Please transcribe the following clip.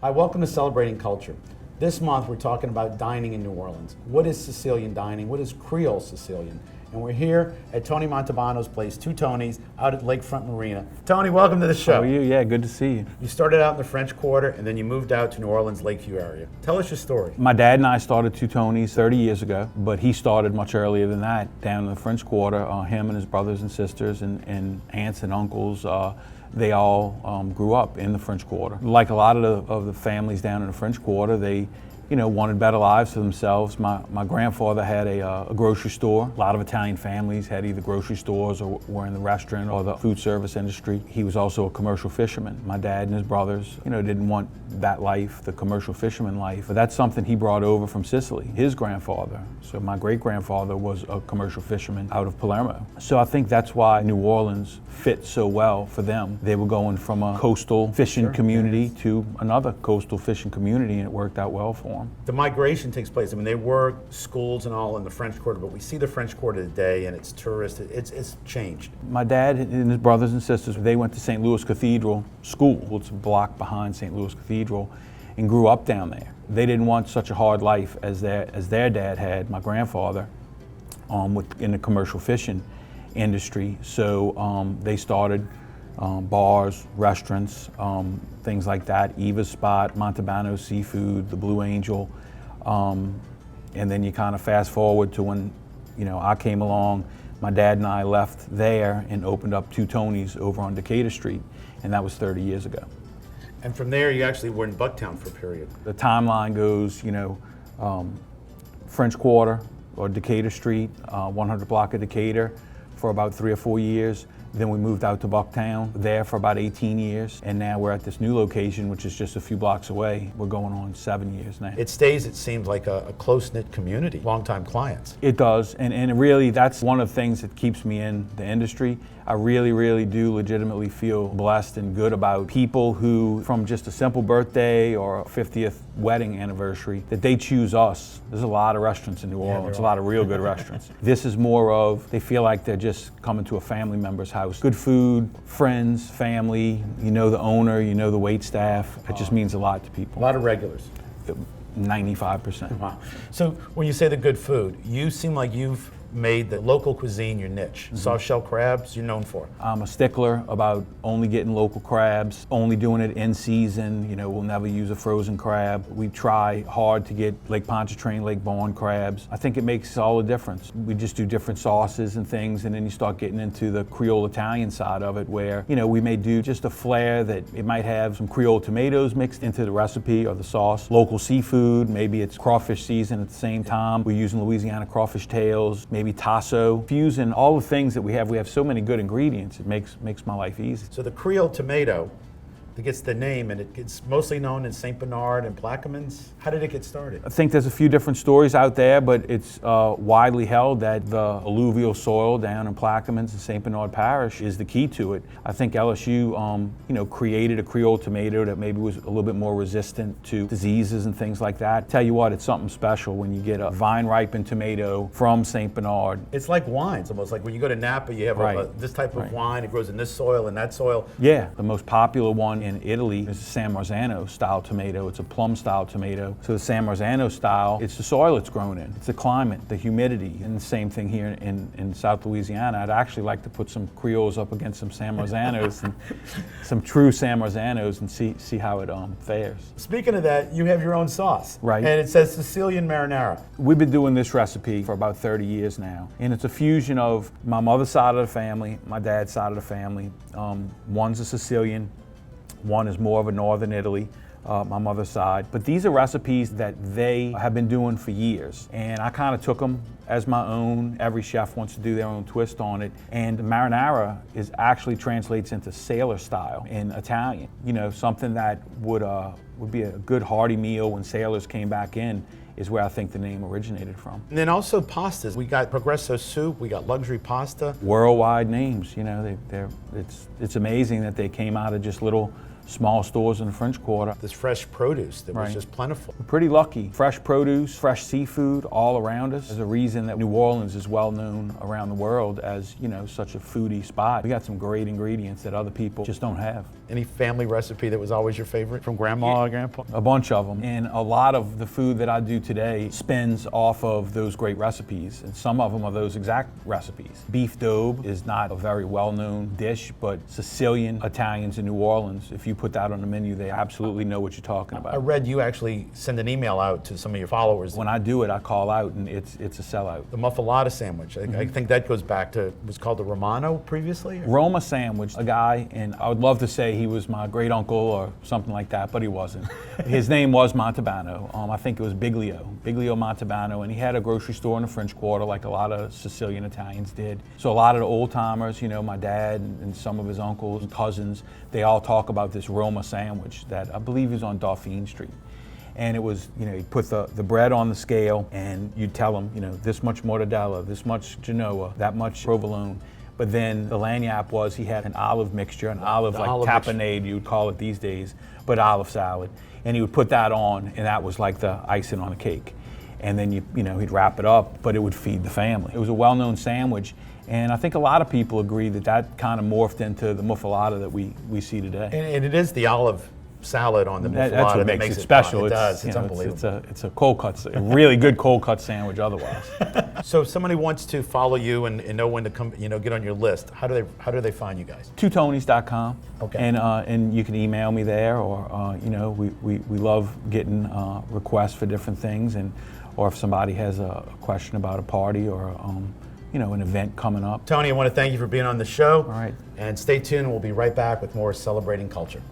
Hi, welcome to Celebrating Culture. This month we're talking about dining in New Orleans. What is Sicilian dining? What is Creole Sicilian? And we're here at Tony Montalbano's place, Two Tonys, out at Lakefront Marina. Tony, welcome to the show. How are you? Yeah, good to see you. You started out in the French Quarter and then you moved out to New Orleans, Lakeview area. Tell us your story. My dad and I started Two Tonys 30 years ago, but he started much earlier than that down in the French Quarter. Him and his brothers and sisters and aunts and uncles, they all grew up in the French Quarter. Like a lot of the families down in the French Quarter, they wanted better lives for themselves. My grandfather had a grocery store. A lot of Italian families had either grocery stores or were in the restaurant or the food service industry. He was also a commercial fisherman. My dad and his brothers, didn't want that life, the commercial fisherman life, but that's something he brought over from Sicily. His grandfather, so my great-grandfather, was a commercial fisherman out of Palermo. So I think that's why New Orleans fit so well for them. They were going from a coastal fishing community to another coastal fishing community, and it worked out well for them. The migration takes place. I mean, they were schools and all in the French Quarter, but we see the French Quarter today, and it's tourist. It's changed. My dad and his brothers and sisters, they went to St. Louis Cathedral School. It's a block behind St. Louis Cathedral, and grew up down there. They didn't want such a hard life as their dad had, my grandfather, in the commercial fishing industry. So they started bars, restaurants, things like that. Eva's Spot, Montalbano Seafood, the Blue Angel, and then you kind of fast forward to when I came along. My dad and I left there and opened up Two Tonys over on Decatur Street, and that was 30 years ago. And from there, you actually were in Bucktown for a period. The timeline goes, French Quarter or Decatur Street, 100 block of Decatur for about 3 or 4 years. Then we moved out to Bucktown, there for about 18 years. And now we're at this new location, which is just a few blocks away. We're going on 7 years now. It seems like a close-knit community, longtime clients. It does, and really that's one of the things that keeps me in the industry. I really, really do legitimately feel blessed and good about people who, from just a simple birthday or a 50th wedding anniversary, that they choose us. There's a lot of restaurants in New Orleans, a lot of real good restaurants. This is more of, they feel like they're just coming to a family member's house. Good food, friends, family, the owner, the wait staff. It just means a lot to people. A lot of regulars. 95%. Wow. So when you say the good food, you seem like you've made the local cuisine your niche. Soft shell crabs, you're known for. I'm a stickler about only getting local crabs, only doing it in season. We'll never use a frozen crab. We try hard to get Lake Pontchartrain, Lake Vaughan crabs. I think it makes all the difference. We just do different sauces and things, and then you start getting into the Creole Italian side of it where, we may do just a flair that it might have some Creole tomatoes mixed into the recipe or the sauce. Local seafood, maybe it's crawfish season at the same time. We're using Louisiana crawfish tails, maybe tasso. Fusing all the things that we have so many good ingredients, it makes my life easy. So the Creole tomato that gets the name, and it's mostly known in St. Bernard and Plaquemines. How did it get started? I think there's a few different stories out there, but it's widely held that the alluvial soil down in Plaquemines and St. Bernard Parish is the key to it. I think LSU, created a Creole tomato that maybe was a little bit more resistant to diseases and things like that. Tell you what, it's something special when you get a vine-ripened tomato from St. Bernard. It's like wines, almost like when you go to Napa, you have this type of wine. It grows in this soil and that soil. Yeah, the most popular one in Italy is the San Marzano style tomato. It's a plum style tomato. So the San Marzano style, it's the soil it's grown in. It's the climate, the humidity, and the same thing here in South Louisiana. I'd actually like to put some Creoles up against some San Marzanos and some true San Marzanos and see how it fares. Speaking of that, you have your own sauce. Right. And it says Sicilian Marinara. We've been doing this recipe for about 30 years now. And it's a fusion of my mother's side of the family, my dad's side of the family. One's a Sicilian, one is more of a northern Italy, my mother's side. But these are recipes that they have been doing for years. And I kind of took them as my own. Every chef wants to do their own twist on it. And marinara actually translates into sailor style in Italian. Something that would be a good hearty meal when sailors came back in is where I think the name originated from. And then also pastas. We got Progresso soup, we got luxury pasta. Worldwide names, it's amazing that they came out of just little small stores in the French Quarter. This fresh produce that was Right. just plentiful. We're pretty lucky. Fresh produce, fresh seafood all around us. There's a reason that New Orleans is well known around the world as, such a foodie spot. We got some great ingredients that other people just don't have. Any family recipe that was always your favorite from grandma or grandpa? A bunch of them. And a lot of the food that I do today spins off of those great recipes. And some of them are those exact recipes. Beef daube is not a very well-known dish, but Sicilian Italians in New Orleans, if you put that on the menu, they absolutely know what you're talking I about. read you actually send an email out to some of your followers. When I do it, I call out and it's a sellout. The muffalata sandwich, I think that goes back to, was called the Romano previously? Roma Sandwich, a guy, and I would love to say he was my great uncle or something like that, but he wasn't. His name was Montalbano. I think it was Biglio Montalbano, and he had a grocery store in the French Quarter like a lot of Sicilian Italians did. So a lot of the old timers, my dad and some of his uncles and cousins, they all talk about this Roma sandwich that I believe is on Dauphine Street. And it was, you'd put the bread on the scale and you'd tell them, this much mortadella, this much Genoa, that much provolone. But then the lagniappe was he had an olive mixture, an olive like tapenade, you would call it these days, but olive salad. And he would put that on, and that was like the icing on a cake. And then he'd wrap it up, but it would feed the family. It was a well-known sandwich, and I think a lot of people agree that kind of morphed into the muffalata that we see today. And it is the olive salad on the muffalata That's what that makes it special. It does. It's unbelievable. It's a cold cut, a really good cold cut sandwich. Otherwise, So if somebody wants to follow you and know when to come, get on your list, how do they find you guys? twotonys.com. Okay. And you can email me there, or we love getting requests for different things, or if somebody has a question about a party or an event coming up. Tony, I want to thank you for being on the show. All right. And stay tuned. We'll be right back with more Celebrating Culture.